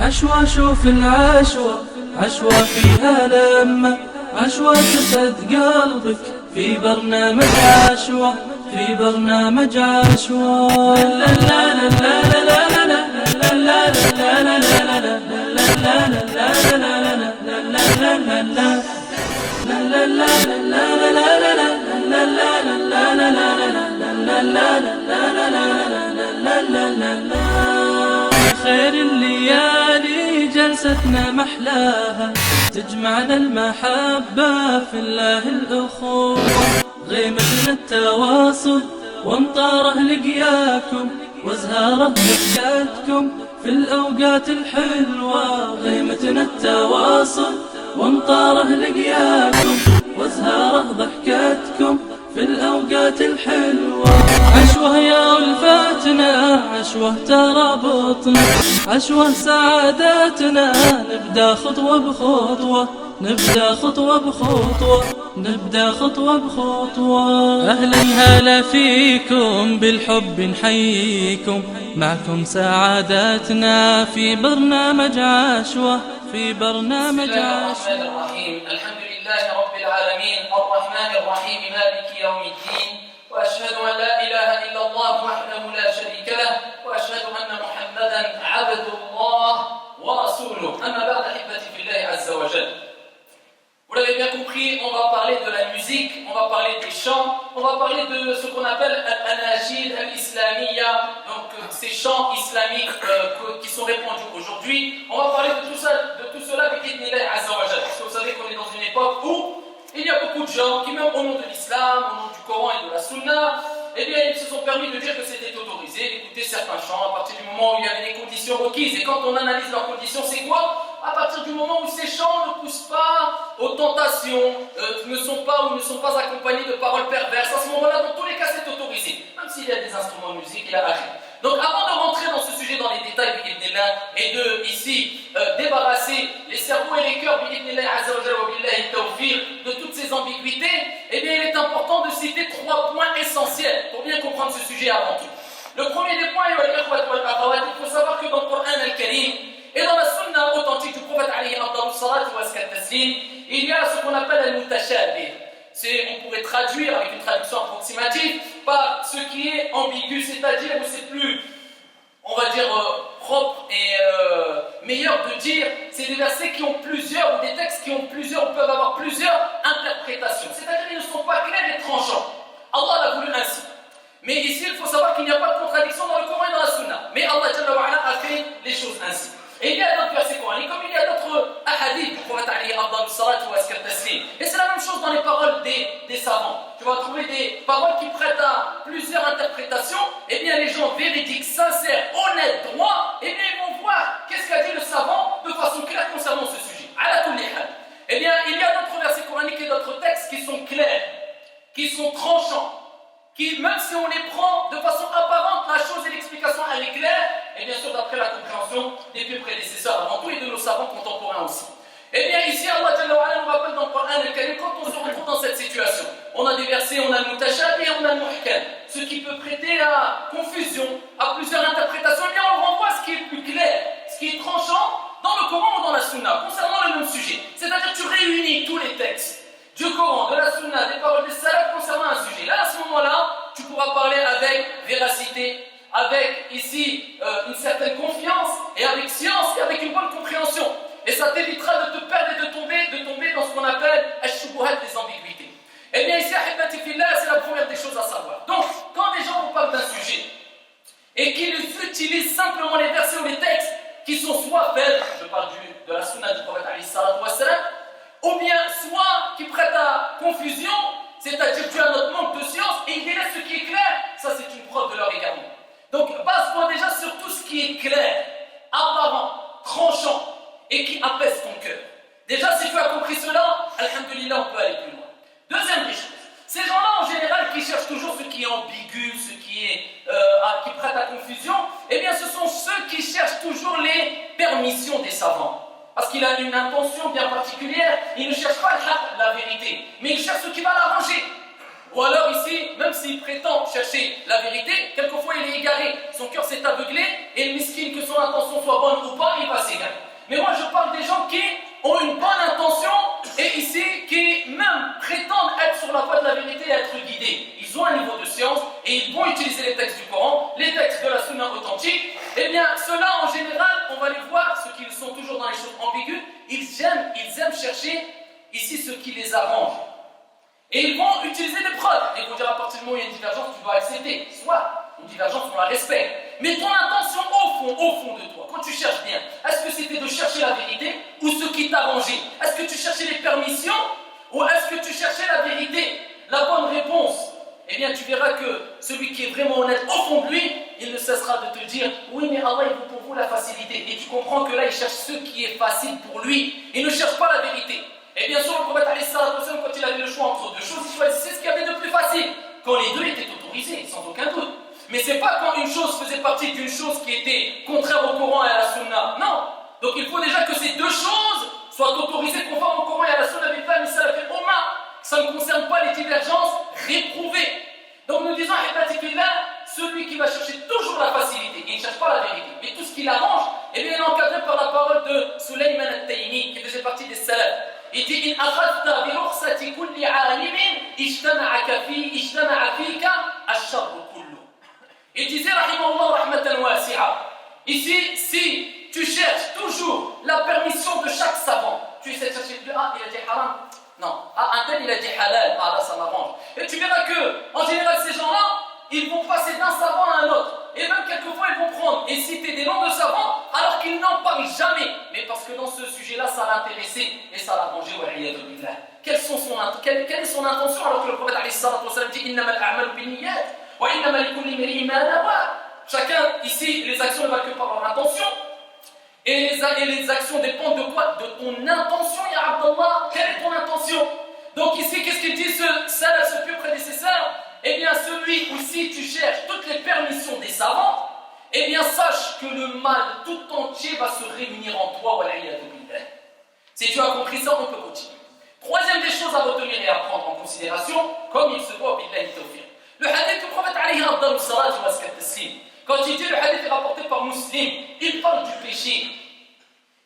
عشوة شوف العشوة، عشوة فيها لمة، عشوة تسعد قلبك في برنامج عشوة، في برنامج عشوة. لا لا لا لا لا لا لا لا خير الليالي جلستنا محلاها، تجمعنا المحبة في الله الأخوة، غيمتنا التواصل وامطاره لقياكم، وازهاره ضحكاتكم في الأوقات الحلوة. غيمتنا التواصل وامطاره لقياكم، وازهاره ضحكاتكم في الأوقات الحلوة. عشوة يا ألفاتنا، عشوة ترابطنا، عشوة سعاداتنا، نبدأ خطوة بخطوة، نبدأ خطوة بخطوة، نبدأ خطوة بخطوة. أهلا هلا فيكم، بالحب نحييكم، معكم سعاداتنا في برنامج عشوة، في برنامج عشوة. الرحمن الرحيم. الحمد لله رب العالمين الرحمن الرحيم مالك يوم الدين، وأشهد أن لا إله إلا الله وحده لا شريك له، وأشهد أن محمدا عبد الله ورسوله. أما بعد أحبتي في الله عز وجل. Vous l'avez bien compris, on va parler de la musique, on va parler des chants, on va parler de ce qu'on appelle al-anajid al-islamiyya, donc ces chants islamiques qui sont répandus aujourd'hui. On va parler de tout cela avec l'idnillah azza wa jalla. Parce que vous savez qu'on est dans une époque où il y a beaucoup de gens qui, même au nom de l'islam, au nom du Coran et de la Sunna, eh bien, ils se sont permis de dire que c'était autorisé d'écouter certains chants à partir du moment où il y avait des conditions requises. Et quand on analyse leurs conditions, c'est quoi? À partir du moment où ces chants ne poussent pas aux tentations, ne sont pas accompagnés de paroles perverses, à ce moment-là, dans tous les cas, c'est autorisé. Même s'il y a des instruments de musique, il y a rien. Donc, avant de rentrer dans ce sujet, dans les détails, et de, ici, débarrasser les cerveaux et les cœurs, de toutes ces ambiguïtés, eh bien, il est important de citer 3 points essentiels pour bien comprendre ce sujet avant tout. Le premier des points, il faut savoir que dans le Coran al-Karim, et dans la sunna authentique du prophète il y a ce qu'on appelle al-mutashabih. On pourrait traduire avec une traduction approximative par ce qui est ambigu, c'est-à-dire où c'est plus, on va dire, propre et meilleur de dire, c'est des versets qui ont plusieurs, ou des textes qui ont plusieurs, ou peuvent avoir plusieurs interprétations. C'est-à-dire qu'ils ne sont pas clairs et tranchants. Allah l'a voulu ainsi. Mais ici, il faut savoir qu'il n'y a pas de contradiction dans le Coran et dans la sunna. Mais Allah a fait les choses ainsi. Et il y a d'autres versets coraniques, comme il y a d'autres hadiths du prophète et c'est la même chose dans les paroles des savants. Tu vas trouver des paroles qui prêtent à plusieurs interprétations. Et bien les gens véridiques, sincères, honnêtes, droits, et bien ils vont voir qu'est-ce qu'a dit le savant de façon claire concernant ce sujet. Et bien il y a d'autres versets coraniques et d'autres textes qui sont clairs, qui sont tranchants, qui, même si on les prend de façon apparente, la chose et l'explication elle est claire, et bien sûr d'après la compréhension des plus prédécesseurs avant tout et de nos savants contemporains aussi. Et bien ici Allah nous rappelle dans le Coran al-Karim, quand on se retrouve dans cette situation, on a des versets, on a le mutashabih et on a le muhkam, ce qui peut prêter à confusion, à plusieurs interprétations. Et bien on renvoie à ce qui est plus clair, ce qui est tranchant dans le Coran ou dans la Sunna concernant le même sujet. C'est-à-dire tu réunis tous les textes du Coran, de la Sunna, des paroles des salafs concernant un sujet. Là, à ce moment-là, tu pourras parler avec véracité, avec ici une certaine confiance, et avec science, et avec une bonne compréhension. Et ça t'évitera de te perdre et de tomber dans ce qu'on appelle al-shubuhat, les ambiguïtés. Eh bien, ici, ahibati fillah, c'est la première des choses à savoir. Donc, quand des gens vous parlent d'un sujet, et qu'ils utilisent simplement les versets ou les textes qui sont soit faits, je parle de la Sunna du prophète alayhi salatu wassalam, ou bien soit qui prête à confusion, c'est-à-dire tu as notre manque de science, et ils délaissent ce qui est clair, ça c'est une preuve de leur égarement. Donc base-toi déjà sur tout ce qui est clair, apparent, tranchant, et qui apaise ton cœur. Déjà si tu as compris cela, alhamdulillah on peut aller plus loin. Deuxième des choses, ces gens-là en général qui cherchent toujours ce qui est ambigu, ce qui est qui prête à confusion, eh bien ce sont ceux qui cherchent toujours les permissions des savants. Parce qu'il a une intention bien particulière, il ne cherche pas la vérité, mais il cherche ce qui va l'arranger. Ou alors ici, même s'il prétend chercher la vérité, quelquefois il est égaré, son cœur s'est aveuglé, et le miskin, que son intention soit bonne ou pas, il va s'égarer. Mais moi je parle des gens qui ont une bonne intention, et ici, qui même prétendent être sur la voie de la vérité et être guidés. Ils ont un niveau de science, et ils vont utiliser les textes du Coran, les textes de la Sunna authentique. Eh bien, ceux-là, en général, on va les voir, ceux qui sont toujours dans les choses ambiguës, ils aiment chercher ici ce qui les arrange. Et ils vont utiliser des preuves. Et ils vont dire à partir du moment où il y a une divergence, tu dois accepter. Soit une divergence, on la respecte. Mais ton intention au fond de toi, quand tu cherches bien, est-ce que c'était de chercher la vérité ou ce qui t'arrangeait? Est-ce que tu cherchais les permissions ou est-ce que tu cherchais la vérité? La bonne réponse, eh bien tu verras que celui qui est vraiment honnête au fond de lui, il ne cessera de te dire oui mais Allah il veut pour vous la facilité. Et tu comprends que là il cherche ce qui est facile pour lui. Il ne cherche pas la vérité. Et bien sûr, le prophète quand il avait le choix entre deux choses, il choisissait ce qu'il y avait de plus facile. Quand les deux étaient autorisés, sans aucun doute. Mais c'est pas quand une chose faisait partie d'une chose qui était contraire au Coran et à la Sunna. Non. Donc il faut déjà que ces deux choses soient autorisées conformes au Coran et à la Sunna. Ça ne concerne pas les divergences réprouvées. Donc nous disons, celui qui va chercher toujours la facilité, il ne cherche pas la vérité, mais tout ce qui l'arrange, eh bien il est encadré par la parole de Sulayman al-Taymi, qui faisait partie des salafs. Il dit in akhadta bi rukhsati kulli alimin ijtama'a fika ash-sharr kullu. Il disait rahimahullah rahmatan wasi'a. Ici, si tu cherches toujours la permission de chaque savant, tu essaies de chercher il a dit haram. Non, un tel il a dit halal, là ça m'arrange. Et tu verras que, en général, ces gens-là, ils vont passer d'un savant à un autre. Et même quelquefois, ils vont prendre et citer des noms de savants alors qu'ils n'en parlent jamais. Mais parce que dans ce sujet-là, ça l'intéressait et ça l'arrangeait. Quelle est son intention alors que le prophète dit Innamal a'malu binniyat wa innamal likulli imri'in ma nawa. Chacun, ici, les actions ne valent que par leur intention. Et les actions dépendent de quoi? De ton intention, ya Abdallah. Quelle est ton intention? Donc ici, qu'est-ce qu'il dit ce pieux prédécesseur? Eh bien, celui où si tu cherches toutes les permissions des savants, eh bien, sache que le mal tout entier va se réunir en toi. Si tu as compris ça, on peut continuer. Troisième des choses à retenir et à prendre en considération, comme il se doit, le hadith du prophète alayhi afdalu salat wa taslim. Quand il dit le hadith est rapporté par Muslim, il parle du péché.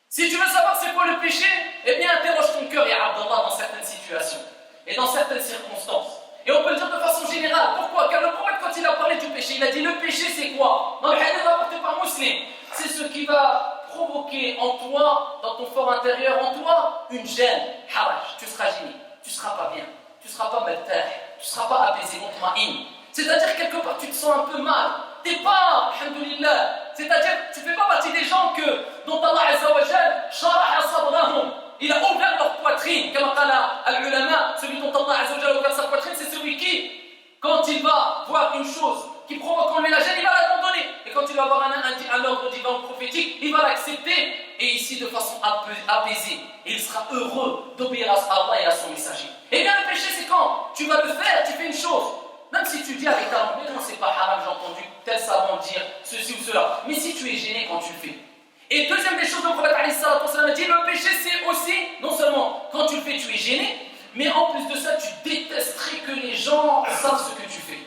Si tu veux savoir c'est quoi le péché, eh bien interroge ton cœur, ya Abdallah, dans certaines situations et dans certaines circonstances. Et on peut le dire de façon générale. Pourquoi? Car le prophète, quand il a parlé du péché, il a dit le péché c'est quoi? Dans le hadith rapporté par Muslim, c'est ce qui va provoquer en toi, dans ton fort intérieur, en toi, une gêne, haraj. Tu seras gêné, tu ne seras pas bien, tu ne seras pas maltaire, tu ne seras pas apaisé, mutma'in. C'est-à-dire quelque part tu te sens un peu mal. T'es pas, alhamdoulilah, c'est-à-dire tu fais pas partie des gens dont Allah Azza wa Jal sharaha sadrahum. Il a ouvert leur poitrine, comme qala al-ulama, celui dont Allah Azza wa Jal a ouvert sa poitrine, c'est celui qui, quand il va voir une chose qui provoque en lui la gêne, il va l'abandonner. Et quand il va avoir un ordre divin ou prophétique, il va l'accepter, et ici de façon apaisée. Et il sera heureux d'obéir à Allah et à son messager. Et bien le péché, c'est quand tu vas le faire, tu fais une chose. Même si tu dis avec ta langue, non, c'est pas haram, j'ai entendu tel savant dire ceci ou cela. Mais si tu es gêné quand tu le fais. Et deuxième des choses, le prophète a dit, le péché c'est aussi, non seulement quand tu le fais, tu es gêné, mais en plus de ça, tu détesterais que les gens savent ce que tu fais.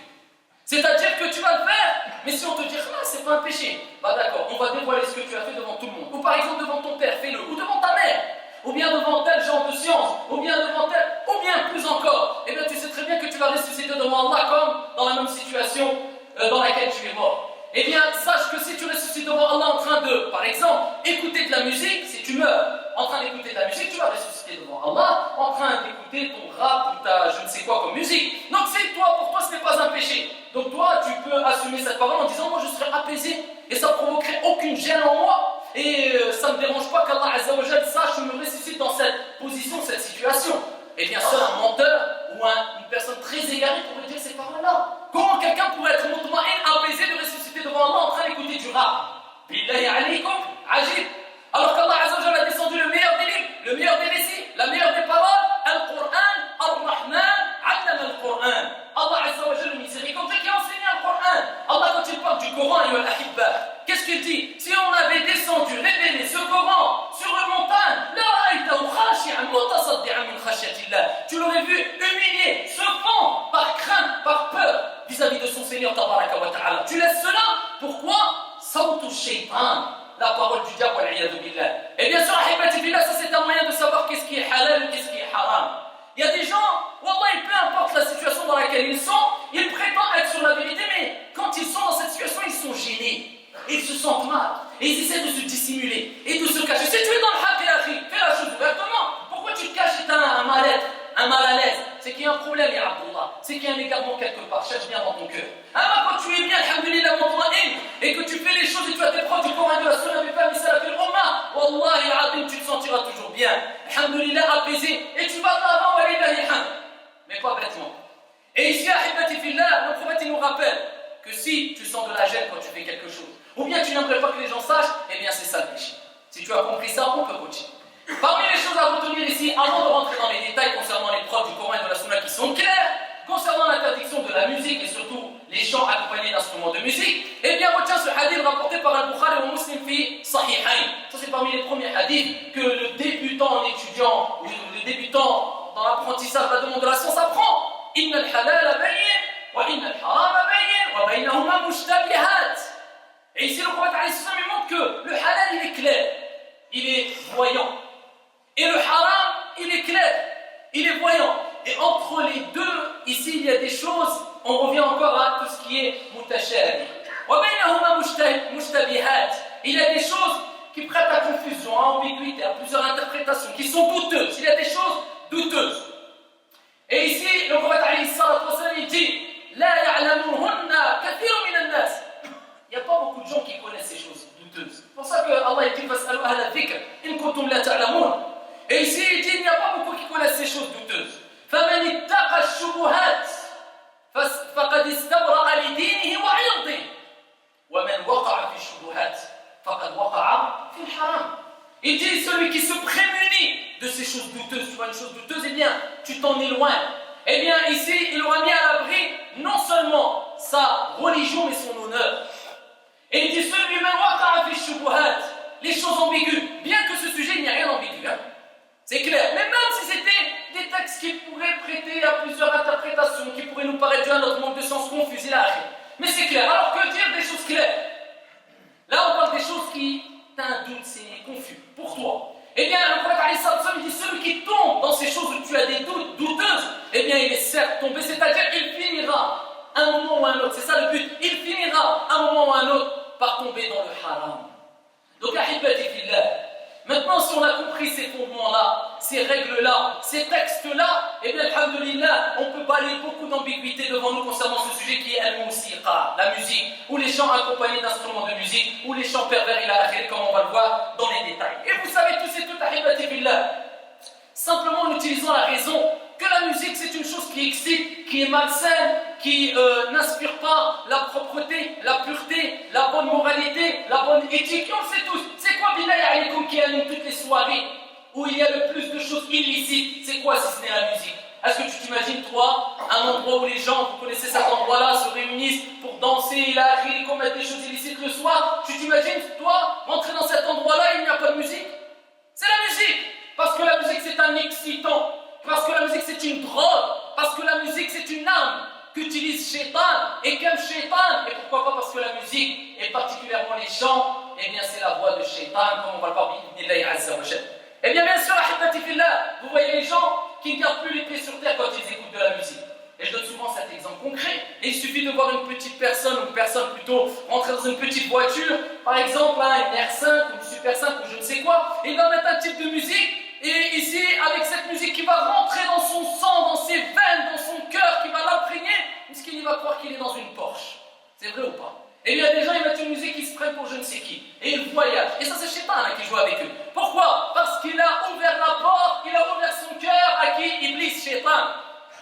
C'est-à-dire que tu vas le faire, mais si on te dit, ah, c'est pas un péché, bah d'accord, on va dévoiler ce que tu as fait devant tout le monde. Ou par exemple devant ton père, fais-le, ou devant ta mère. Ou bien devant tel genre de science, ou bien devant tel, ou bien plus encore, eh bien tu sais très bien que tu vas ressusciter devant Allah comme dans la même situation dans laquelle tu es mort. Eh bien, sache que si tu ressuscites devant Allah en train de, par exemple, écouter de la musique, si tu meurs en train d'écouter de la musique, tu vas ressusciter devant Allah en train d'écouter ton rap ou ta je ne sais quoi comme musique. Donc c'est toi, pour toi ce n'est pas un péché. Donc toi, tu peux assumer cette parole en disant, moi je serai apaisé et ça ne provoquerait aucune gêne en moi. Et ça ne me dérange pas qu'Allah Azza wa Jal sache ou me ressuscite dans cette position, cette situation. Eh bien, seul un menteur ou une personne très égarée pourrait dire ces paroles-là. Comment quelqu'un pourrait être mutma'in, apaisé de ressusciter devant Allah en train d'écouter du rap? Billahi alaykum, ajib. Alors qu'Allah Azza wa Jal a descendu le meilleur des livres, le meilleur des récits, la meilleure des paroles, Al-Qur'an, Ar-Rahman, Allama Al-Qur'an. Allah Azza wa Jal, le miséricordieux qui a enseigné Al-Qur'an. Allah, quand il parle du Coran, il ahibba, qu'est-ce qu'il dit? Si on avait descendu, révélé ce Coran sur une montagne, tu l'aurais vu humilié, se fend par crainte, par peur, Seigneur tabaraka wa ta'ala. Tu laisses cela, pourquoi? Sawtu shaytan, la parole du diable, wal-iyadu billah. Et bien sûr, ahibati billah, ça c'est un moyen de savoir qu'est-ce qui est halal et qu'est-ce qui est haram. Il y a des gens, wallah, peu importe la situation dans laquelle ils sont, ils prétendent être sur la vérité, mais quand ils sont dans cette situation, ils sont gênés. Et ils se sentent mal. Et ils essaient de se dissimuler et de se cacher. Si tu es dans le haqq, fais la chose ouvertement. Pourquoi tu te caches et tu as un mal-être, un mal à l'aise? C'est qu'il y a un problème, ya Abdullah. C'est qu'il y a un égarement quelque part. Cherche bien dans ton cœur. Alors quand tu es bien, alhamdulillah, et que tu fais les choses et tu as tes preuves du Coran et de la Sunna, mais pas misala fil umma, wallahi al-azim, tu te sentiras toujours bien. Alhamdulillah, apaisé. Et tu vas de l'avant, walillahi hamd. Mais pas bêtement. Et ici, ahibati fillah, le prophète nous rappelle que si tu sens de la gêne quand tu fais quelque chose, ou bien tu n'aimerais pas que les gens sachent, eh bien c'est ça le péché. Si tu as compris ça, on peut continuer. Parmi les choses à retenir ici, avant de rentrer dans les détails concernant les preuves du Coran et de la Sunna qui sont claires, concernant l'interdiction de la musique et surtout les chants accompagnés d'instruments de musique, eh bien retiens ce hadith rapporté par Al-Bukhari ou Muslim fi Sahihain. Ça c'est parmi les premiers hadiths que le débutant en étudiant, ou le débutant dans l'apprentissage va demander de la science apprend. Inna al-halal bayyin wa inna al-haram bayyin wa baynahuma mushtabihat. Et ici le prophète il montre que le halal il est clair, il est voyant. Et le haram il est clair, il est voyant. Et entre les deux, ici il y a des choses, on revient encore à tout ce qui est mutashabih. Wa baynahuma mushtabihat. Il y a des choses qui prêtent à confusion, à ambiguïté, à plusieurs interprétations, qui sont douteuses. Il y a des choses douteuses. Et ici, le prophète il dit La ya'lamuhunna kathirun min an-nas. Il n'y a pas beaucoup de gens qui connaissent ces choses douteuses. C'est pour ça que Allah dit Fas'alu ahla dhikr in kuntum la ta'lamun. Et ici, il dit il n'y a pas beaucoup qui connaissent ces choses douteuses. فَمَنِ اتَّقَى الشُّبُهَاتِ فَقَدْ اسْتَبْرَأَ لِدِينِهِ وَعِرْضِهِ وَمَنْ وَقَعَ فِي الشُّبُهَاتِ فَقَدْ وَقَعَ فِي الْحَرَامِ. Il dit celui qui se prémunit de ces choses douteuses, tu vois une chose douteuse, eh bien, tu t'en éloignes. Eh bien, ici, il aura mis à l'abri non seulement sa religion, mais son honneur. Et il dit celui qui waqa'a fi shubuhat, les choses ambiguës, bien que ce sujet, il n'y a rien d'ambigu. Hein. C'est clair. Mais même si c'était des textes qui pourraient prêter à plusieurs interprétations, qui pourraient nous paraître dû à notre manque de sens confus, là. Mais c'est clair. Alors que dire des choses claires? Là, on parle des choses qui t'as un doute, c'est confus pour toi. Eh bien, le prophète il dit celui qui tombe dans ces choses où tu as des doutes douteuses, eh bien, il est certes tombé, c'est-à-dire qu'il finira un moment ou un autre, c'est ça le but, il finira un moment ou un autre par tomber dans le haram. Donc, ahibati fillah, maintenant, si on a compris ces fondements-là, ces règles-là, ces textes-là, eh bien, alhamdulillah, on peut balayer beaucoup d'ambiguïté devant nous concernant ce sujet qui est al-musiqa, la musique, ou les chants accompagnés d'instruments de musique, ou les chants pervers ila akhir, comme on va le voir dans les détails. Et vous savez tous et toutes, ahibati fillah, simplement en utilisant la raison que la musique c'est une chose qui excite, qui est malsaine, qui n'inspire pas la propreté, la pureté, la bonne moralité, la bonne éthique. Et on le sait tous. C'est quoi billahi alaykoum qui anime toutes les soirées où il y a le plus de choses illicites? C'est quoi si ce n'est la musique? Est-ce que tu t'imagines toi un endroit où les gens, vous connaissez cet endroit-là, se réunissent pour danser, commettre des choses illicites le soir? Tu t'imagines toi rentrer dans cet endroit-là et il n'y a pas de musique? C'est la musique! Parce que la musique c'est un excitant. Parce que la musique c'est une drogue, parce que la musique c'est une arme qu'utilise Shaitan et qu'aime Shaitan. Et pourquoi pas parce que la musique, et particulièrement les chants, eh bien c'est la voix de Shaitan, comme on va le voir bi'idhnillahi azza wa jalla. Eh bien sûr, ahibati fillah, vous voyez les gens qui ne gardent plus les pieds sur terre quand ils écoutent de la musique. Et je donne souvent cet exemple concret. Et il suffit de voir une petite personne, ou une personne plutôt, rentrer dans une petite voiture, par exemple une R5 ou une Super 5 ou je ne sais quoi, et il va mettre un type de musique. Et ici, avec cette musique qui va rentrer dans son sang, dans ses veines, dans son cœur, qui va l'imprégner, puisqu'il y va croire qu'il est dans une Porsche. C'est vrai ou pas? Et il y a des gens, ils mettent une musique qui se prennent pour je ne sais qui. Et ils voyagent. Et ça, c'est Shaitan là, qui joue avec eux. Pourquoi? Parce qu'il a ouvert la porte, il a ouvert son cœur à qui? Iblis, Shaitan.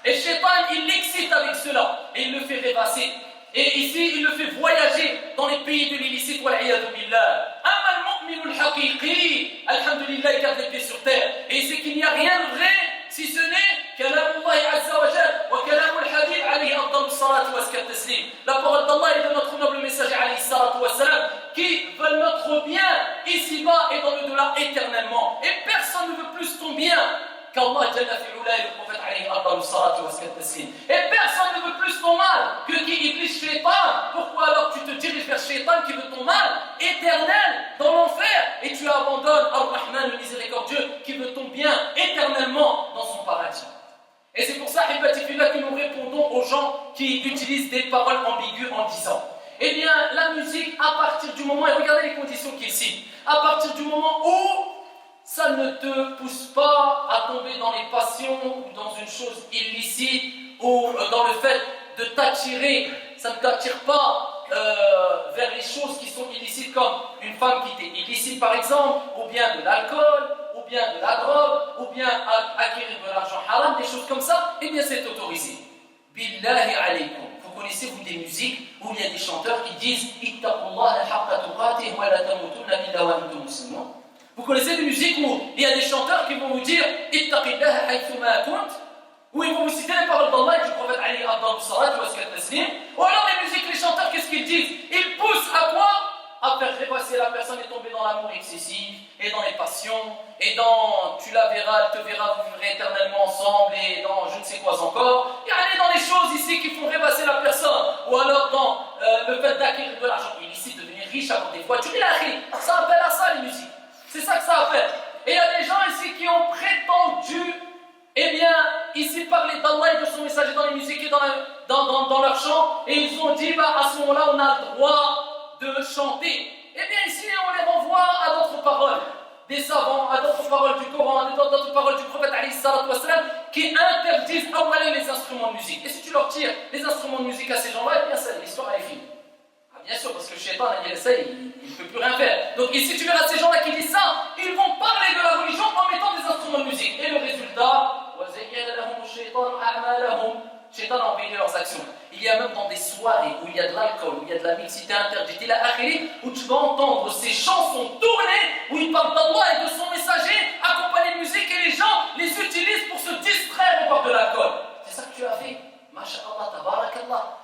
Et Shaitan, il l'excite avec cela. Et il le fait rêvasser. Et ici, il le fait voyager dans les pays de l'illicite. Wal'iyadu billah. Alhamdulillah, il garde les pieds sur terre. Et c'est qu'il n'y a rien de vrai si ce n'est Kalamullahi Azza wa Jal wa Kalamul Habib alayhi afdalu salatu wa azka taslim. La parole d'Allah et de notre noble messager alayhi salatu wa salam qui veulent notre bien ici-bas et dans le delà éternellement. Et personne ne veut plus ton bien qu'Allah Jalla fi'ula et le prophète alayhi afdalu salatu wa azka taslim. Et personne ne veut plus ton mal que qui Iblis Shaitan gens qui utilisent des paroles ambiguës en disant eh bien, la musique, à partir du moment, et regardez les conditions qu'il cite, à partir du moment où ça ne te pousse pas à tomber dans les passions ou dans une chose illicite ou dans le fait de t'attirer, ça ne t'attire pas vers les choses qui sont illicites comme une femme qui t'est illicite par exemple, ou bien de l'alcool, ou bien de la drogue, ou bien acquérir de l'argent haram, des choses comme ça, eh bien c'est autorisé. Billahi alaykum. Vous connaissez vous des musiques où il y a des chanteurs qui disent Ittaqullaha haqqa tuqatih wa la tamutunna illa wa antum muslimun. Vous connaissez des musiques où il y a des chanteurs qui vont vous dire Ittaqillaha haythuma kunt, où ils vont vous citer les paroles d'Allah et du prophète Ali Abdul Salat ou Askat Taslim. Ou alors les musiques, les chanteurs, qu'est-ce qu'ils disent? Ils poussent à quoi? À faire dépasser la personne et tomber dans l'amour excessif, et dans les passions, et dans tu la verras, elle te verra, vous vivrez éternellement ensemble, et dans je ne sais quoi encore. Et aller dans les choses ici qui font dépasser la personne, ou alors dans le fait d'acquérir de l'argent illicite, de devenir riche, avoir des voitures, ça appelle à ça les musiques. C'est ça que ça appelle. Et il y a des gens ici qui ont prétendu, eh bien, ici parler d'Allah et de son messager dans les musiques et dans leurs chants, et ils ont dit, bah, à ce moment-là, on a le droit de chanter. Eh bien, ici, on les renvoie à d'autres paroles des savants, à d'autres paroles du Coran, à d'autres paroles du prophète Ali sallallahu alayhi wa sallam, qui interdisent les instruments de musique. Et si tu leur tires les instruments de musique à ces gens-là, eh bien, l'histoire est finie. Ah, bien sûr, parce que le shaitan, il ne peut plus rien faire. Donc ici, tu verras ces gens-là qui disent ça, ils vont parler de la religion en mettant des instruments de musique. Et le résultat, Shaitan a envoyé leurs actions. Il y a même dans des soirées où il y a de l'alcool, où il y a de la mixité interdite, il a akhiri, où tu vas entendre ces chansons tournées, où ils parlent d'Allah et de son messager, accompagnés de musique, et les gens les utilisent pour se distraire au bord de l'alcool. C'est ça que tu as fait. Masha'Allah, tabarakallah.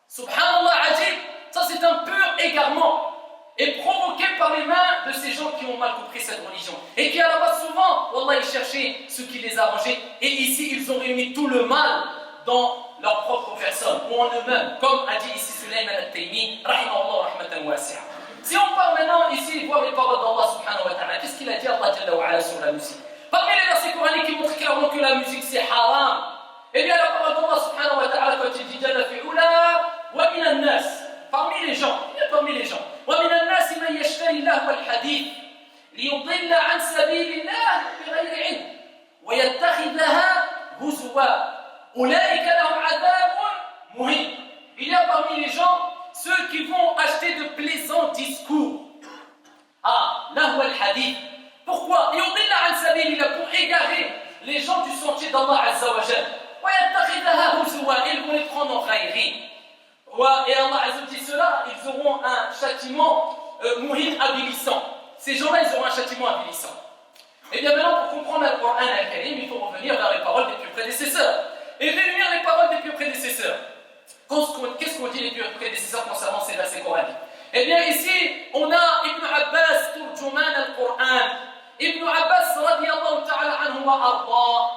Subhanallah, ajib. Ça, c'est un pur égarement. Et provoqué par les mains de ces gens qui ont mal compris cette religion. Et qui à la base souvent, Wallah, ils cherchaient ce qui les arrangeait. Et ici, ils ont réuni tout le mal dans leur propre personne, ou en eux-mêmes, comme a dit ici Sulayman al-Taymi, rahimahullah rahmatan wasi'a. Si on part maintenant ici voir les paroles d'Allah subhanahu wa ta'ala, qu'est-ce qu'il a dit Allah Jalla wa ala sur la musique? Parmi les versets coraniques qui montrent clairement que la musique c'est haram, eh bien la parole d'Allah subhanahu wa ta'ala quand il dit Jalla fi'ula wa minan nas, parmi les gens, il y a parmi les gens, wa minan nas man yashtari lahu al-hadith liyudilla an sabilillah bighayri ilm wa yattakhidhaha huzwa. Il y a parmi les gens ceux qui vont acheter de plaisants discours. Ah, là où al-hadith. Pourquoi? Pour égarer les gens du sentier d'Allah Azza wa Jal. Ils vont les prendre en raillerie. Et Allah Azza wa Jal dit cela, ils auront un châtiment muhin avilissant. Ces gens-là, ils auront un châtiment avilissant. Et bien maintenant, pour comprendre le Coran al-Karim, il faut revenir vers les paroles des plus prédécesseurs. Et réunir les paroles des plus prédécesseurs. Qu'est-ce qu'on dit les plus prédécesseurs concernant ces versets coraniques? Eh bien ici, on a Ibn Abbas, Turjuman al-Qur'an. Ibn Abbas, radiyallahu ta'ala anhu wa arda.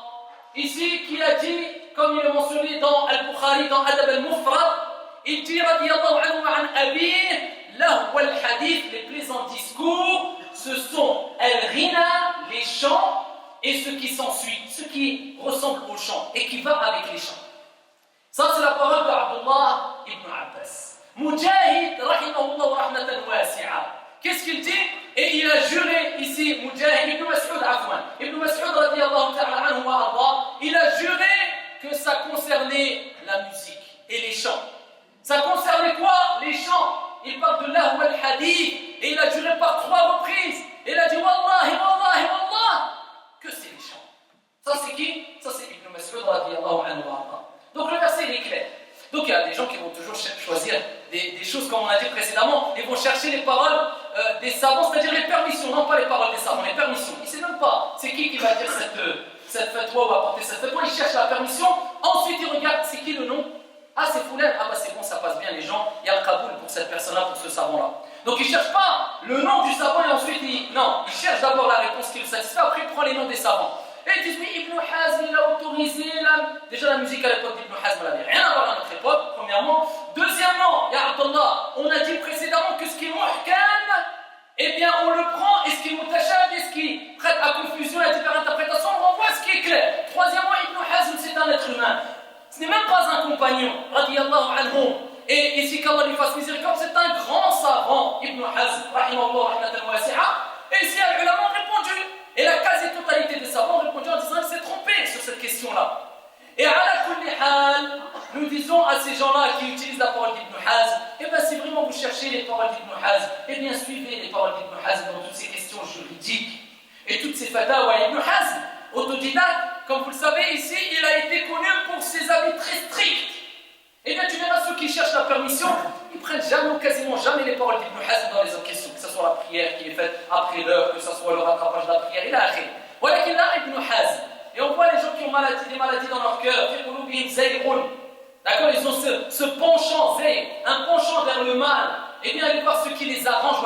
Ici, qui a dit, comme il est mentionné dans Al-Bukhari, dans Adab al-Mufrad, il dit, radiyallahu anhu wa an abih, lahu al-hadith, les plaisants discours, ce sont al-rina, les chants, et ce qui s'ensuit, ce qui ressemble au chant et qui va avec les chants. Ça, c'est la parole d'Abdullah ibn Abbas. Mujahid, rahimahullah rahmatan wasi'a. Qu'est-ce qu'il dit? Et il a juré ici, Mujahid, Ibn Mas'ud, afwan. Ibn Mas'ud, radiyallahu ta'ala anhu wa arda, il a juré que ça concernait la musique et les chants. Ça concernait quoi? Les chants. Il parle de lahu al-hadith et il a juré par 3 reprises. Il a dit, Wallahi, Wallahi, Wallah, que c'est les chants. Ça c'est qui? Ça c'est Ibn Mas'ud radiyallahu anhu wa arda. Donc le verset il est clair. Donc il y a des gens qui vont toujours choisir des choses comme on a dit précédemment, ils vont chercher les paroles des savants, c'est-à-dire les permissions, non pas les paroles des savants, les permissions. Ils ne savent même pas c'est qui va dire cette fatwa ou apporter cette fatwa, ils cherchent la permission, ensuite ils regardent c'est qui le nom. Ah c'est Foulen, ah bah c'est bon, ça passe bien les gens, il y a le kaboul pour cette personne-là, pour ce savant-là. Donc il ne cherche pas le nom du savant et ensuite il cherche d'abord la réponse qui le satisfait, après il prend les noms des savants. Et ils disent oui, Ibn Hazm il a autorisé déjà la musique à l'époque d'Ibn Hazm elle n'avait rien à voir à notre époque, premièrement. Deuxièmement, Ya Abdallah, on a dit précédemment que ce qui est muhkam, eh bien on le prend, et ce qui est mutashab, et ce qui prête à confusion et à différentes interprétations, on renvoie ce qui est clair. Troisièmement, Ibn Hazm c'est un être humain. Ce n'est même pas pas un compagnon, radiyallahu anhum, et ici qu'Allah lui fasse miséricorde, c'est un grand savant, Ibn Hazm, rahimahullah rahmatan wasi'a, et ici les ulama ont répondu, et la quasi-totalité des savants ont répondu en disant qu'il s'est trompé sur cette question-là. Et à la kulli hal, nous disons à ces gens-là qui utilisent la parole d'Ibn Hazm, eh bien si vraiment vous cherchez les paroles d'Ibn Hazm, eh bien suivez les paroles d'Ibn Hazm dans toutes ces questions juridiques et toutes ces fatawa. Ibn Hazm, autodidacte, comme vous le savez ici, il a été connu pour ses avis très stricts. Eh bien tu verras ceux qui cherchent la permission, ils prennent jamais ou quasiment jamais les paroles d'Ibn Hazm dans les autres questions, que ce soit la prière qui est faite après l'heure, que ce soit le rattrapage de la prière, il a arrêté. Voilà qu'il a Ibn Hazm. Et on voit les gens qui ont des maladies dans leur cœur, d'accord, ils ont ce penchant, un penchant vers le mal. Eh bien, allez voir ce qui les arrange,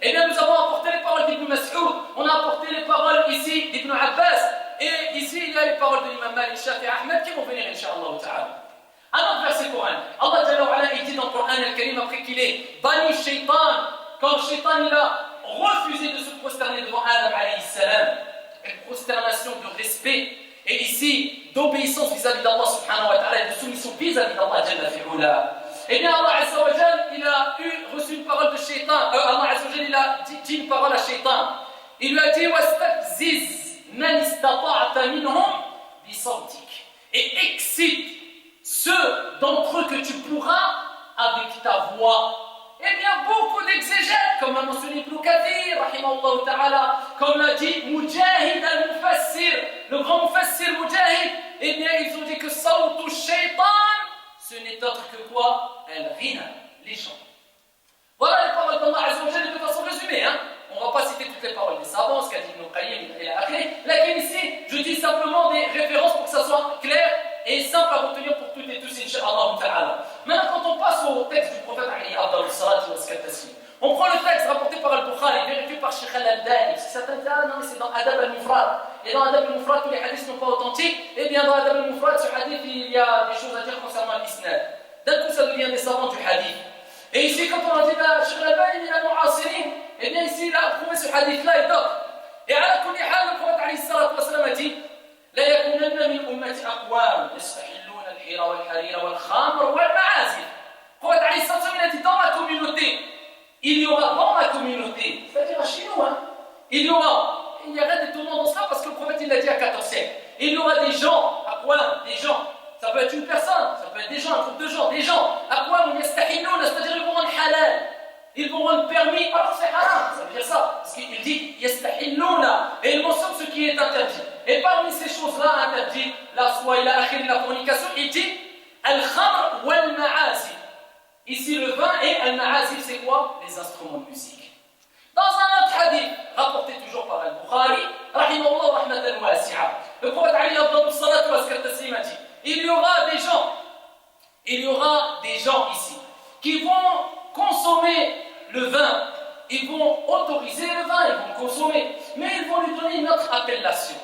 eh bien, nous avons apporté les paroles d'Ibn Mas'ud, on a apporté les paroles ici d'Ibn Abbas, et ici il y a les paroles de l'imam Malik, Shafi'i, Ahmed qui vont venir, Inch'Allah ta'ala. Un autre verset Coran, Allah Jalla wa Ala, il dit dans le Coran al-Karim, après qu'il est banni Shaitan, quand Shaitan il a refusé de se prosterner devant Adam alayhi salam, une prosternation de respect et ici d'obéissance vis-à-vis d'Allah subhanahu wa ta'ala et de soumission vis-à-vis d'Allah jalla fi'ula. Eh bien Allah azza wa jalla, il a reçu une parole de Shaitan, Allah azza wa jalla, il a dit une parole à Shaitan. Il lui a dit wastafziz man istata'ta minhum bi sawtik, et excite ceux d'entre eux que tu pourras avec ta voix. Eh bien, beaucoup d'exégètes, comme l'a mentionné Ibn Kathir, rahimahullah ta'ala, comme l'a dit Mujahid al-Mufassir, le grand Mufassir Mujahid, eh bien, ils ont dit que Sawtu Shaitan, ce n'est autre que quoi? Al-Ghina, les chants. Voilà les paroles d'Allah Azza wa Jalla de façon résumée, hein. On ne va pas citer toutes les paroles des savants, ce qu'a dit Ibn Qayyim et après. Là, ici, je dis simplement des références pour que ça soit clair et simple à retenir pour toutes et tous, Inch'Allah ta'ala. Maintenant, quand on passe au texte du prophète Ali Abdul Salat wa Skatassim, on prend le texte rapporté par Al-Bukhari, vérifié par Sheikh Al-Albani. Si certains disent, ah non, mais c'est dans Adab al-Mufrad. Et dans Adab al-Mufrad, tous les hadiths ne sont pas authentiques. Eh bien, dans Adab al-Mufrad, ce hadith, il y a des choses à dire concernant l'isnad. D'un coup, ça devient des savants du hadith. Et ici, quand on a dit, Sheikh Al-Albani, il a mu'asirin, eh bien, ici, il a approuvé ce hadith-là et d'autres. Et à la kulli hal, le prophète Ali Salat wa Salam a dit, لا يكونن من أمتي أقوام يستحلون الحير والحرير والخمر والمعازف. Prophète Ali Salat wa Salam a dit dans ma communauté, il y aura dans ma communauté, c'est-à-dire chez nous, hein, il y a rien d'étonnant dans cela parce que le prophète il l'a dit à 14 siècles. Il y aura des gens, aqwam, des gens, ça peut être une personne, ça peut être des gens, un groupe de gens, des gens, aqwam yastahillun, c'est-à-dire ils vont rendre halal. Ils vont rendre permis, alors c'est haram, ça veut dire ça. Parce qu'il dit yastahilluna, et il mentionne ce qui est interdit. Et parmi ces choses-là interdites, la soie, la fornication, il dit al-khamr wal-ma'azif. Ici le vin et al-ma'azif, c'est quoi? Les instruments de musique. Dans un autre hadith, rapporté toujours par Al-Bukhari, rahimahullah rahmatan wasi'a, le prophète Ali Abdul Salat wa Skatassim a dit, il y aura des gens ici qui vont consommer le vin, ils vont autoriser le vin, ils vont consommer, mais ils vont lui donner une autre appellation.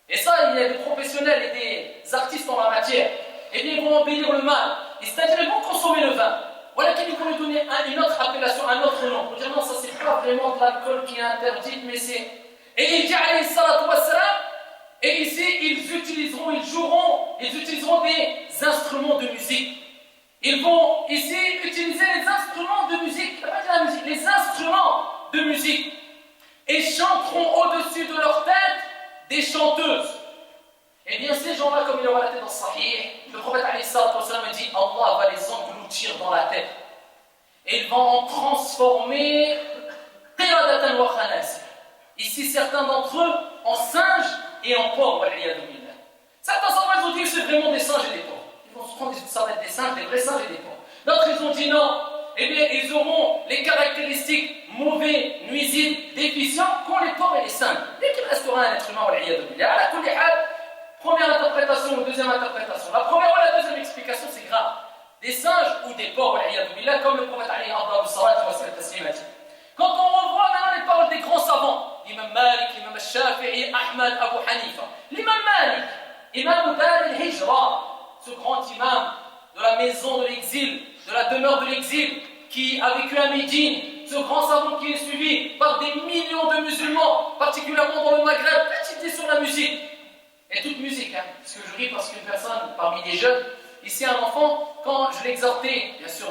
Et ça, il y a des professionnels et des artistes en la matière. Et bien, ils vont embellir le mal. Et c'est-à-dire, ils vont consommer le vin. Voilà qu'ils vont lui donner une autre appellation, un autre nom. Pour dire non, ça c'est pas vraiment de l'alcool qui est interdit, mais c'est. Et il dit alayhi salatu wassalam, et ici, ils utiliseront des instruments de musique. Ils vont ici utiliser les instruments de musique, pas dire la musique, les instruments de musique, et chanteront au-dessus de leur tête des chanteuses. Eh bien, ces gens-là, comme il est relaté dans Sahih, le prophète Ali sallallahu alayhi wa sallam dit Allah va les engloutir dans la tête. Et ils vont en transformer qiradatan wa khanazir. Ici, certains d'entre eux en singes et en porcs. Certains savants ils ont dit que c'est vraiment des singes et des porcs. Ils vont se prendre ça va être des singes, des vrais singes et des porcs. D'autres, ils ont dit non. Eh bien, ils auront les caractéristiques mauvais, nuisibles, déficients qu'ont les porcs et les singes. Dès qu'il restera un être humain, première interprétation ou deuxième interprétation. La première ou la deuxième explication, c'est grave. Des singes ou des porcs, comme le prophète Ali Abdul Salat wa Skatassim a dit. Quand on revoit maintenant les paroles des grands savants, l'imam Malik, l'imam Shafi'i, Ahmad, Abu Hanifa, l'imam Malik, imam Dar al-Hijra, ce grand imam de la maison de l'exil, de la demeure de l'exil, qui a vécu à Médine, ce grand savant qui est suivi par des millions de musulmans, particulièrement dans le Maghreb, petite idée sur la musique. Et toute musique, hein, parce que je ris parce qu'une personne parmi les jeunes, ici un enfant, quand je l'exhortais, bien sûr,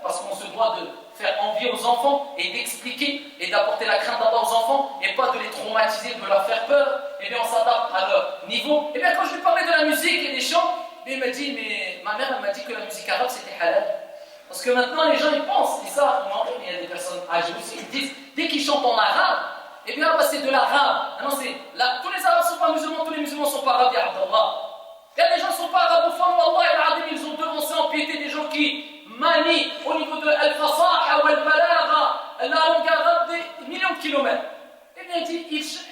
parce qu'on se doit de faire envie aux enfants et d'expliquer et d'apporter la crainte d'Allah aux enfants et pas de les traumatiser, de leur faire peur, et bien on s'adapte à leur niveau. Et bien quand je lui parlais de la musique et des chants, il m'a dit, mais ma mère elle m'a dit que la musique arabe c'était halal. Parce que maintenant les gens ils pensent, et ça, il y a des personnes âgées aussi, ils disent, dès qu'ils chantent en arabe, eh bien bah, c'est de l'arabe. Non, c'est là, tous les arabes ne sont pas musulmans, tous les musulmans ne sont pas arabes, ya Abdallah. Il y a des gens qui ne sont pas arabophones, wallah et l'arabe, ils ont devancé en piété des gens qui manient au niveau de al-fasaha ou al-balagha, la langue arabe des millions de kilomètres. Eh bien,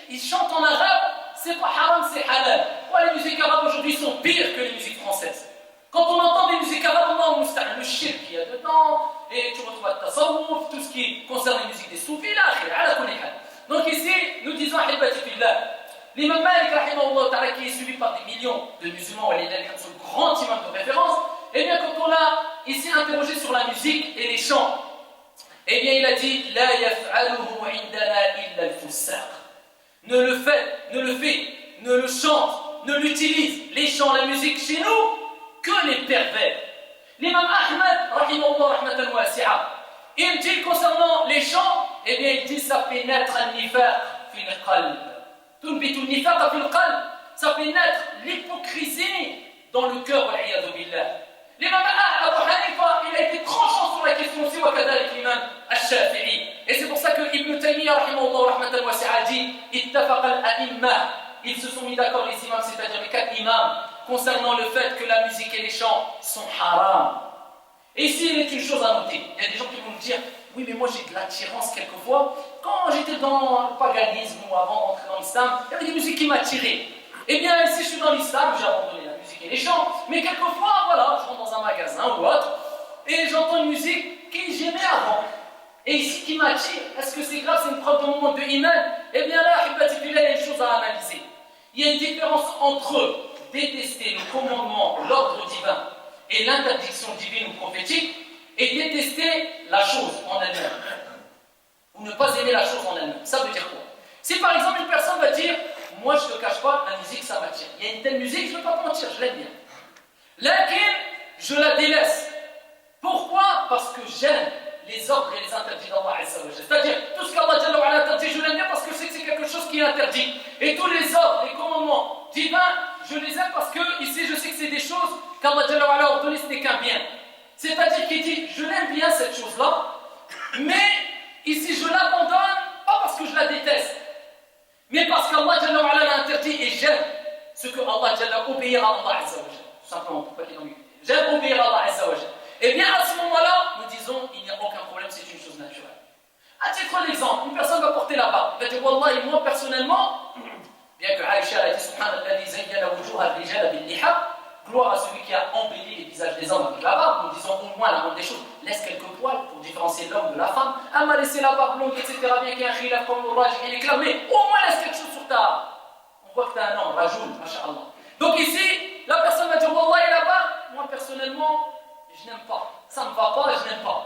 ils chantent en arabe, c'est pas haram, c'est halal. Ouais, les musiques arabes aujourd'hui sont pires que les musiques françaises. Quand on entend des musiques arabes, on a le shirk qu'il y a dedans, et tu retrouves le tasawwuf, tout ce qui concerne les musiques des soufis, là, ala kulli hal. Donc ici, nous disons ahibati fillah. L'imam Malik, rahimahullah, qui est suivi par des millions de musulmans, et son grand imam de référence, eh bien, quand on l'a ici interrogé sur la musique et les chants, eh bien, il a dit la yaf'aluhu indana illa al-fussaq. Ne le chante, ne l'utilise, les chants, la musique chez nous, que les pervers. L'imam Ahmad, rahimahullah, rahmatan wasi'a, il dit concernant les chants, eh bien, il dit ça fait naître un nifaq fil qalb. Tunbitu nifaq fil qalb. Ça fait naître l'hypocrisie dans le cœur, wal-iyadu billah. L'imam Abu Hanifa, il a été tranchant sur la question aussi, wa kadalik l'imam al-Shafi'i. Et c'est pour ça que Ibn Taymiyyah, rahimahullah, rahmatan wasi'a, dit ittafaq al-a'imma. Ils se sont mis d'accord, les imams, c'est-à-dire les 4 imams, concernant le fait que la musique et les chants sont haram. Et ici, il est une chose à noter. Il y a des gens qui vont me dire, oui, mais moi j'ai de l'attirance quelquefois. Quand j'étais dans le paganisme ou avant d'entrer dans l'islam, il y avait des musiques qui m'attiraient. Eh bien, ici, je suis dans l'islam, j'ai abandonné la musique et les chants. Mais quelquefois, voilà, je rentre dans un magasin ou autre, et j'entends une musique que j'aimais avant. Et ici, qui m'attire. Est-ce que c'est grave, c'est une preuve de mon manque de iman? Eh bien là, il y a une chose à analyser. Il y a une différence entre détester le commandement, l'ordre divin et l'interdiction divine ou prophétique, et détester la chose en elle-même. Ou ne pas aimer la chose en elle-même. Ça veut dire quoi? Si par exemple une personne va dire, moi je ne te cache pas, la musique ça m'attire. Il y a une telle musique, je ne veux pas te mentir, je l'aime bien. Laquelle je la délaisse. Pourquoi? Parce que j'aime les ordres et les interdits d'Allah Azza wa Jalla. C'est-à-dire, tout ce qu'Allah Jalla wa Ala interdit, je l'aime bien parce que je sais que c'est quelque chose qui est interdit. Et tous les ordres, les commandements divins, je les aime parce que ici je sais que c'est des choses qu'Allah Jalla wa Ala a ordonné, ce n'est qu'un bien. C'est-à-dire qu'il dit, je l'aime bien cette chose-là, mais ici je l'abandonne, pas parce que je la déteste, mais parce qu'Allah Jalla wa Ala l'a interdit et j'aime ce que Allah Jalla obéir à Allah Azza wa Jalla. Tout simplement, pour pas qu'il y ait d'ambiguïté. J'aime obéir à Allah Azza wa Jalla. Et bien à ce moment-là, nous disons, il n'y a aucun problème, c'est une chose naturelle. À titre d'exemple, une personne va porter la barbe. Il va dire, Wallah, et moi personnellement, bien que Aïcha a dit, Subhanallah, zayyana wujuha al-rijal bil-liha, gloire à celui qui a embelli les visages des hommes avec la barbe, nous disons au moins la moindre des choses, laisse quelques poils pour différencier l'homme de la femme. Elle m'a laissé la barbe longue, etc. Bien qu'il y ait un khilaf comme l'orage, il est clair, mais au moins laisse quelque chose sur ta. On voit que tu as un homme, rajoul, masha'Allah. Donc ici, la personne va dire, Wallah, et la barbe, moi personnellement, je n'aime pas. Ça ne me va pas, je n'aime pas.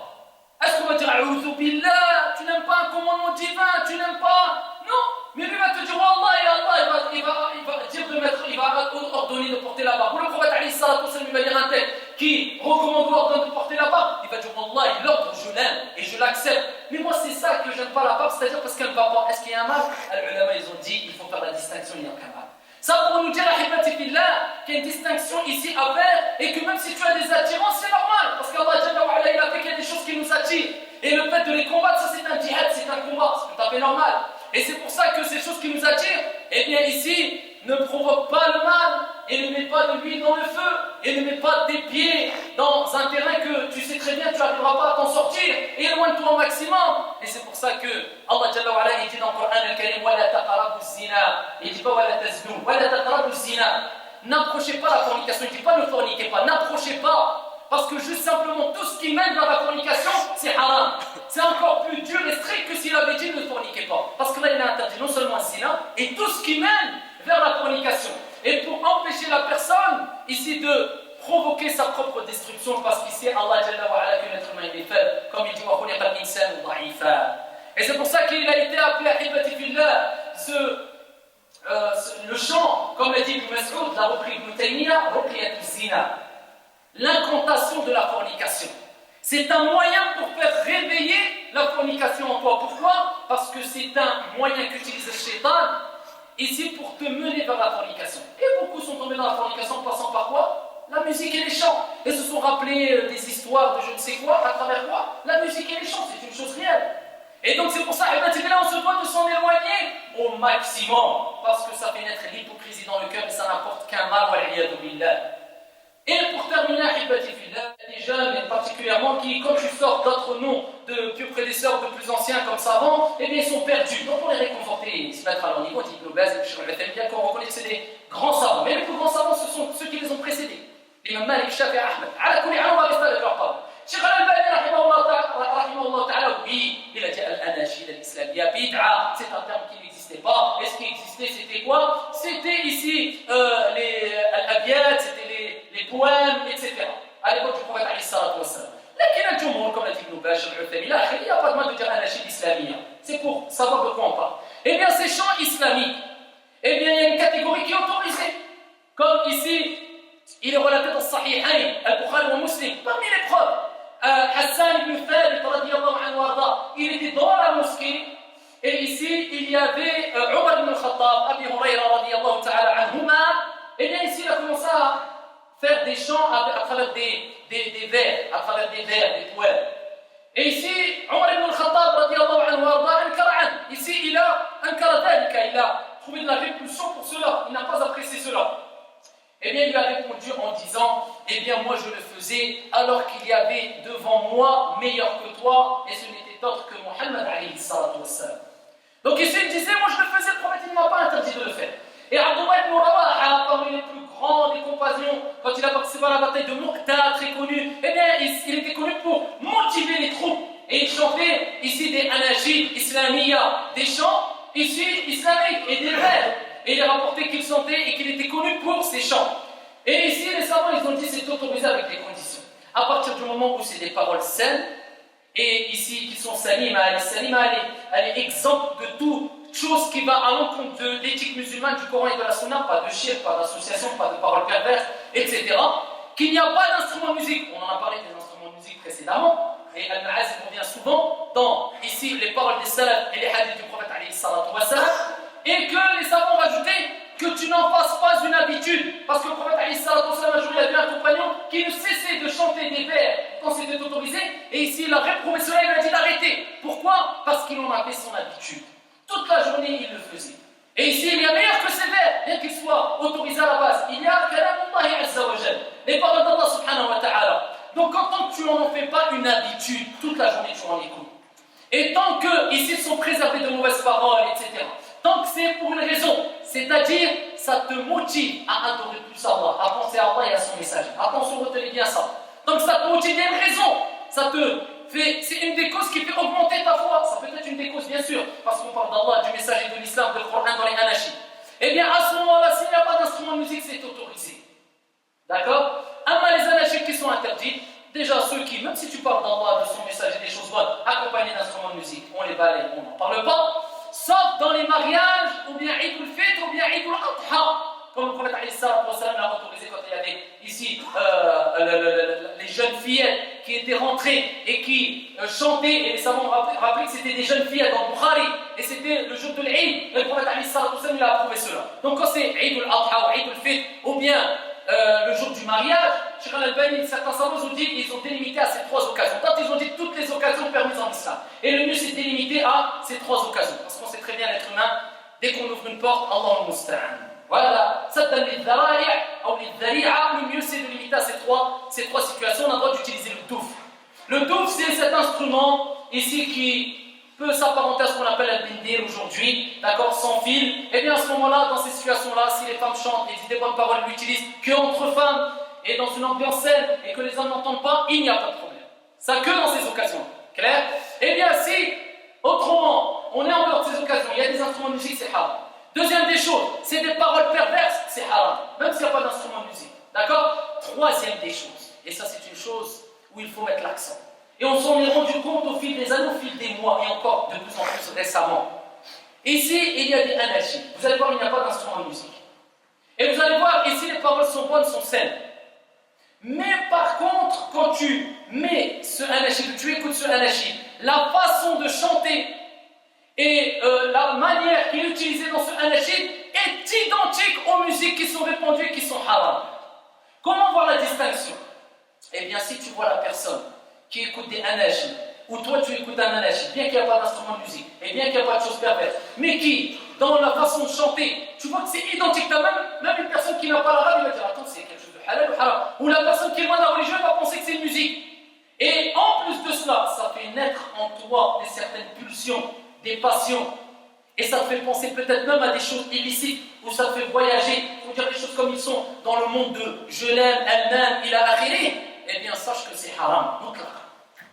Est-ce qu'on va dire, A'udhu billah, tu n'aimes pas un commandement divin, tu n'aimes pas? Non. Mais lui va te dire, Wallah, et Allah, il va dire de mettre, il va ordonner de porter la barbe. Ou le prophète alayhi salatu wa sallam, il va dire un tel qui recommande ou ordonne de porter la barbe, il va dire, Wallah, il ordre, je l'aime et je l'accepte. Mais moi, c'est ça que j'aime pas la barbe, c'est-à-dire parce qu'elle ne va pas. Est-ce qu'il y a un mal? Les ulama, ils ont dit, il faut faire la distinction, il n'y a aucun mal. Ça pour nous dire, ahibati fillah, qu'il y a une distinction ici à faire et que même si tu as des attirances, c'est normal. Parce qu'Allah Jalla wa Ala, il a fait qu'il y a des choses qui nous attirent. Et le fait de les combattre, ça c'est un djihad, c'est un combat, c'est tout à fait normal. Et c'est pour ça que ces choses qui nous attirent, eh bien ici, ne provoquent pas le mal et ne mets pas de l'huile dans le feu et ne mets pas tes pieds dans un terrain que tu sais très bien que tu n'arriveras pas à t'en sortir et éloigne-toi au maximum. Et c'est pour ça que Allah Jalla wa Ala, il dit dans le Coran al-Karim, wa la taqrabu zina, il dit pas wa la taznu, wa la taqrabu zina. N'approchez pas la fornication, il dit pas ne forniquez pas, n'approchez pas. Parce que juste simplement tout ce qui mène vers la fornication, c'est haram. C'est encore plus dur et strict que s'il avait dit ne forniquez pas. Parce que là, il a interdit non seulement le zina, et tout ce qui mène vers la fornication. Et pour empêcher la personne, ici, de provoquer sa propre destruction, parce qu'ici, Allah Jalla wa Ala, que l'être humain est faible, comme il dit, wa khuliqa al-insanu da'ifa. Et c'est pour ça qu'il a été appelé, ahibati fillah, le chant, comme l'a dit Ibn Mas'ud, l'a repris Ibn Taymiyyah, ruqyat zina, l'incantation de la fornication. C'est un moyen pour faire réveiller la fornication en toi. Pourquoi? Parce que c'est un moyen qu'utilise le shaitan ici pour te mener vers la fornication. Et beaucoup sont tombés dans la fornication en passant par quoi? La musique et les chants. Et se sont rappelés des histoires de je ne sais quoi, à travers quoi? La musique et les chants, c'est une chose réelle. Et donc c'est pour ça, on se doit de s'en éloigner au maximum, parce que ça fait naître l'hypocrisie dans le cœur et ça n'apporte qu'un mal, wal'iyadu billah. Et pour terminer, il y a des jeunes, et particulièrement, qui, comme tu sors d'autres noms de pieux prédécesseurs, de plus anciens comme savants, eh bien ils sont perdus. Donc pour les réconforter, se mettre à leur niveau, Ibn Baz, bien qu'on reconnaît que c'est des grands savants. Mais les plus grands savants, ce sont ceux qui les ont précédés. L'imam Malik, Shafi'i, Ahmed. Ala kulli hal, on va rester avec leur parole. Cheikh Al-Albani, rahimahullah ta'ala, oui, il a dit al-anashid al-islamiyya bid'a, c'est un terme qui n'existait pas. Et ce qui existait, c'était quoi? C'était ici les al-abiyat, c'était les poèmes, etc. À l'époque du prophète alayhi salatu wassalam. Lakin al-jumhur, comme l'a dit Ibn Baz, il n'y a pas de mal de dire anashid islamiyya. C'est pour savoir de quoi on parle. Eh bien, ces chants islamiques, eh bien, il y a une catégorie qui est autorisée. Comme ici, il est relaté dans Sahihayn, Al-Bukhari ou Muslim, parmi les preuves. Hassan ibn Thabit, radiyallahu anhu warda, il était dans la mosquée, et ici, il y avait Umar ibn al-Khattab, Abi Hurayra, radiyallahu ta'ala anhuma, et bien ici, il a commencé à faire des chants à travers des vers, à travers des vers, des poèmes. Et ici, Umar ibn al-Khattab, radiyallahu anhu warda, ici, il a trouvé de la répulsion pour cela, il n'a pas apprécié cela. Eh bien, il lui a répondu en disant, eh bien, moi je le faisais alors qu'il y avait devant moi meilleur que toi, et ce n'était autre que Muhammad alayhi salatu wassalam. Donc ici, il disait, moi je le faisais, le prophète il ne m'a pas interdit de le faire. Et Abdullah ibn Rawaha, parmi les plus grands des compagnons, quand il a participé à la bataille de Mu'ta, très connu, eh bien, il était connu pour motiver les troupes. Et il chantait ici des anajid islamiyya, des chants ici islamiques et des vers. Et il a rapporté qu'il chantait et qu'il était connu pour ses chants. Et ici, les savants, ils ont dit c'est autorisé avec des conditions. À partir du moment où c'est des paroles saines, et ici, qui sont salima, elle est exempte de toute chose qui va à l'encontre de l'éthique musulmane, du Coran et de la Sunna, pas de shirk, pas d'association, pas de paroles perverses, etc. Qu'il n'y a pas d'instrument de musique. On en a parlé des instruments de musique précédemment. Et Al-Ma'az revient souvent dans, ici, les paroles des salafs et les hadiths du prophète alayhi salatu wassalam. Et que les savants ont rajouté que tu n'en fasses pas une habitude. Parce que le prophète alayhi salatu wassalam, un jour, il a vu un compagnon qui ne cessait de chanter des vers quand c'était autorisé. Et ici, il a réprouvé cela, il a dit d'arrêter. Pourquoi? Parce qu'il en avait son habitude. Toute la journée, il le faisait. Et ici, il y a meilleur que ces vers, bien qu'ils soient autorisés à la base. Il y a Kalamullahi azza wa jal, les paroles d'Allah subhanahu wa ta'ala. Donc, quand tu n'en fais pas une habitude, toute la journée, tu en écoutes. Et tant que, ici, ils sont préservés de mauvaises paroles, etc. Tant que c'est pour une raison, c'est-à-dire, ça te motive à adorer plus Allah, à penser à Allah et à son message. Attention, retenez bien ça. Donc, ça te motive, il y a une raison. Ça te fait, c'est une des causes qui fait augmenter ta foi. Ça peut être une des causes, bien sûr, parce qu'on parle d'Allah, du message et de l'islam, de Coran dans les anachis. Eh bien, à ce moment-là, s'il n'y a pas d'instrument de musique, c'est autorisé. D'accord? Amma les anachis qui sont interdits, déjà ceux qui, même si tu parles d'Allah, de son message et des choses bonnes, accompagnés d'instruments de musique, on les balaye, on n'en parle pas. Sauf dans les mariages, ou bien Eid al-Fitr, ou bien Eid al-Adha. Comme le prophète alayhi salatu wassalam l'a autorisé quand il y avait ici les jeunes fillettes qui étaient rentrées et qui chantaient, et les savants ont rappelé que c'était des jeunes fillettes dans Bukhari, et c'était le jour de l'Eid, et le prophète alayhi salatu wassalam a approuvé cela. Donc quand c'est Eid al-Adha ou Eid al-Fitr, ou bien le jour du mariage, Cheikh Al-Albani, certains savants ont dit qu'ils ont délimité à ces trois occasions. Quand ils ont dit toutes les occasions permises en islam. Et le mieux c'est délimité à ces trois occasions. Parce qu'on sait très bien l'être humain, dès qu'on ouvre une porte, Allahul Musta'an. Voilà, saddan lil-dhara'i' ou lil-dhari'a, le mieux c'est de limiter à ces trois situations. On a le droit d'utiliser le douf. Le douf c'est cet instrument ici qui peut s'apparenter à ce qu'on appelle un bindir aujourd'hui, d'accord, sans fil. Et bien à ce moment-là, dans ces situations-là, si les femmes chantent et disent des bonnes paroles, l'utilisent qu'entre femmes et dans une ambiance saine et que les hommes n'entendent pas, il n'y a pas de problème. Ça que dans ces occasions. Clair? Eh bien si, autrement, on est en dehors de ces occasions, il y a des instruments de musique, c'est haram. Deuxième des choses, c'est des paroles perverses, c'est haram. Même s'il n'y a pas d'instrument de musique. D'accord? Troisième des choses, et ça c'est une chose où il faut mettre l'accent. Et on s'en est rendu compte au fil des années, au fil des mois, et encore de plus en plus récemment. Ici, il y a des anachis. Vous allez voir, il n'y a pas d'instrument de musique. Et vous allez voir, ici, les paroles sont bonnes, sont saines. Mais par contre, quand tu mets ce anachid, tu écoutes ce anachid, la façon de chanter et la manière qu'il est utilisée dans ce anachid est identique aux musiques qui sont répandues et qui sont haram. Comment voir la distinction? Eh bien, si tu vois la personne qui écoute des anachid, ou toi tu écoutes un anachid, bien qu'il n'y a pas d'instrument de musique, et bien qu'il n'y a pas de choses perverses, mais qui, dans la façon de chanter, tu vois que c'est identique, même une personne qui n'a pas l'arabe, il va dire, attends, c'est quelque chose de halal ou haram. Ou la personne qui est loin de la religion va penser que c'est une musique. Et en plus de cela, ça fait naître en toi des certaines pulsions, des passions. Et ça te fait penser peut-être même à des choses illicites, ou ça te fait voyager, il faut dire les choses comme ils sont, dans le monde de je l'aime, elle m'aime, il a akhiri. Eh bien, sache que c'est haram. Donc là,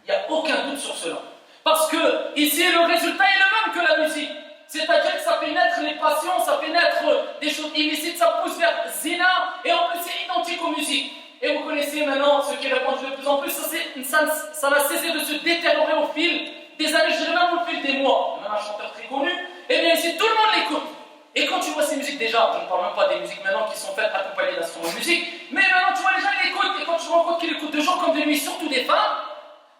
il n'y a aucun doute sur cela. Parce que ici, le résultat est le même que la musique. C'est-à-dire que ça fait naître les passions, ça fait naître des choses illicites, ça pousse vers zina, et en plus c'est identique aux musiques. Et vous connaissez maintenant ce qui répand de plus en plus, ça n'a cessé de se détériorer au fil des années, je dirais même au fil des mois. Il y a même un chanteur très connu, et bien ici tout le monde l'écoute. Et quand tu vois ces musiques déjà, je ne parle même pas des musiques maintenant qui sont faites accompagnées d'instruments de musique, mais maintenant tu vois les gens ils l'écoutent, et quand tu te rends compte qu'ils l'écoutent de jour comme de nuit, surtout des femmes,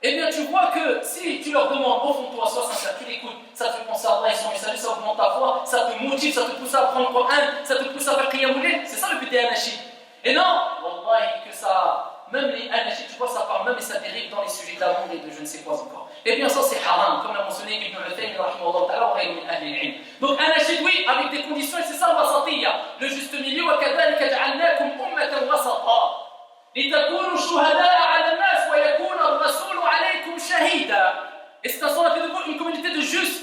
eh bien tu vois que si tu leur demandes au fond de toi, sois sincère, tu l'écoutes, ça te fait penser à Allah et son message, ça augmente ta foi, ça te motive, ça te pousse à apprendre le Coran, ça te pousse à faire Qiyamul, c'est ça le but des anachid. Et non, wallahi, que ça, même les anachid, tu vois, ça parle même et ça dérive dans les sujets de la monde et de je ne sais quoi encore. Eh bien ça c'est haram, comme l'a mentionné Ibn al-Uthaymin, rahimahullah ta'ala, wa ghayru min ahli al-ilm. Donc anachid, oui, avec des conditions, et c'est ça le wasatiyya, le juste milieu, wa kadhalika ja'alnakum ummatan wasata. لتكونوا شهداء على الناس ويكون الرسول عليكم شهيدا. Et c'est ainsi qu'on a fait de vous une communauté de juste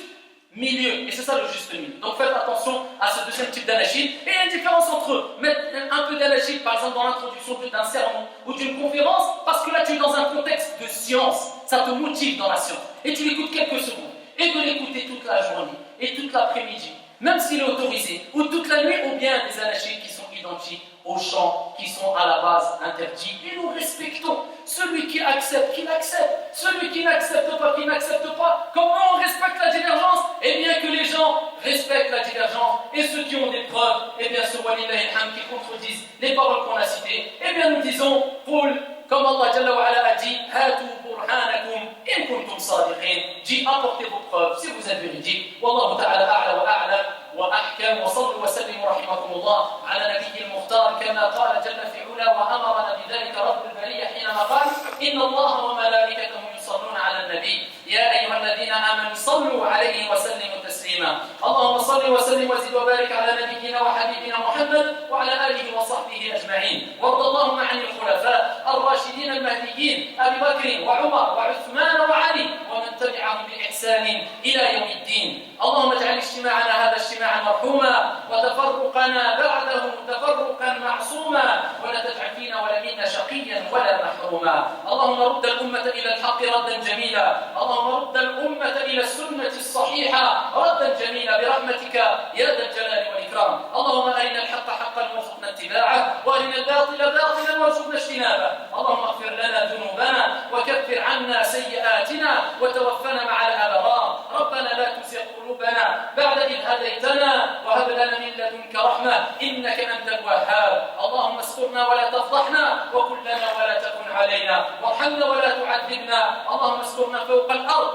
milieu. Et c'est ça le juste milieu. Donc faites attention à ce deuxième type d'anachid. Et il y a une différence entre mettre un peu d'anachid, par exemple dans l'introduction d'un sermon ou d'une conférence, parce que là tu es dans un contexte de science. Ça te motive dans la science. Et tu l'écoutes quelques secondes. Et de l'écouter toute la journée et toute l'après-midi, même s'il est autorisé, ou toute la nuit, ou bien des anachids qui sont identiques aux chants qui sont à la base interdits. Et nous respectons celui qui accepte, qu'il accepte, celui qui n'accepte pas, qu'il n'accepte pas. Comme nous on respecte la divergence, et bien que les gens respectent la divergence, et ceux qui ont des preuves, et bien ceux qui contredisent les paroles qu'on a citées, et bien nous disons, comme Allah Jalla wa Ala a dit, Hatu burhanakum in kuntum sadiqin. Dit, apportez vos preuves si vous êtes véridiques. Wallahu ta'ala a'la wa a'lam. وأحكم وصلوا وسلموا رحمكم الله على نبي المختار كما قال جل في علا وأمرنا بذلك رب البرية حينما قال إن الله وملائكته يصلون على النبي يا أيها الذين آمنوا صلوا عليه وسلموا تسليما اللهم صل وسلم وزد وبارك على نبينا وحبيبنا محمد وعلى آله وصحبه أجمعين وارض اللهم عن الخلفاء الراشدين المهديين أبي بكر وعمر وعثمان وعلي ومن تبعهم بإحسان إلى يوم الدين اللهم اجعل اجتماعنا هذا اجتماعا مرحوما وتفرقنا بعده تفرقا معصوما ولا تجعل فينا ولا منا شقيا ولا محروما اللهم رد الأمة إلى الحق ردا جميلا اللهم رد الأمة إلى السنة الصحيحة ردا جميلا برحمتك يا ذا الجلال والإكرام اللهم أرنا الحق حقا وارزقنا اتباعه وأرنا الباطل باطلا وارزقنا اجتنابه اللهم اغفر لنا ذنوبنا وكفر عنا سيئاتنا وتوفنا مع الأبرار ربنا لا تزغ قلوبنا بعد إذ هديتنا وهب لنا من لدنك رحمة إنك أنت الوهاب اللهم استرنا ولا تفضحنا وكن لنا ولا تكن علينا وارحمنا ولا تعذبنا اللهم استرنا فوق الأرض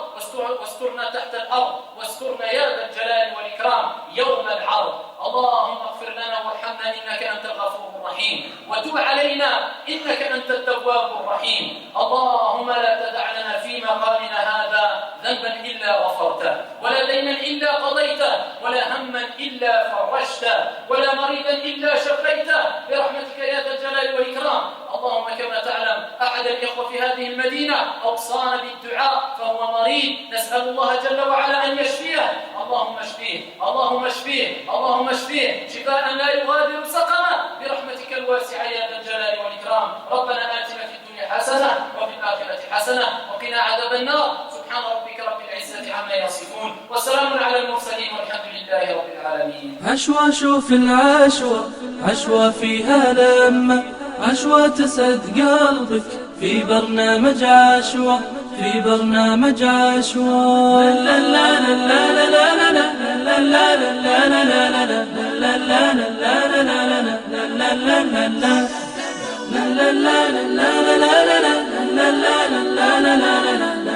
واسترنا تحت الأرض واسترنا يا ذا الجلال والإكرام يوم العرض اللهم اغفر لنا وارحمنا إنك أنت الغفور الرحيم وتب علينا إنك أنت التواب الرحيم اللهم لا تدع لنا في مقامنا هذا ذنبا إلا غفرته ولا دينا إلا قضيته ولا هما إلا فرجته ولا مريضا إلا شفيته برحمتك يا ذا الجلال والإكرام اللهم كما تعلم أحد الإخوة في هذه المدينة أوصانا بالدعاء فهو مريض نسأل الله جل وعلا أن يشفيه اللهم اشفيه اللهم اشفيه اللهم اشفيه شفاء لا يغادر سقما برحمتك الواسعة يا ذا الجلال والإكرام ربنا آتنا في الدنيا حسنة وفي الآخرة حسنة وقنا عذاب النار سبحان ربك رب العزة عما يصفون وسلام على المرسلين والحمد لله رب العالمين عشوة شوف العشوة عشوة فيها لمة عشوة تسعد قلبك في برنامج عشوة في برنامج عشوة لا لا لا لا لا لا لا لا لا لا لا لا لا لا لا لا لا لا لا لا لا لا لا لا لا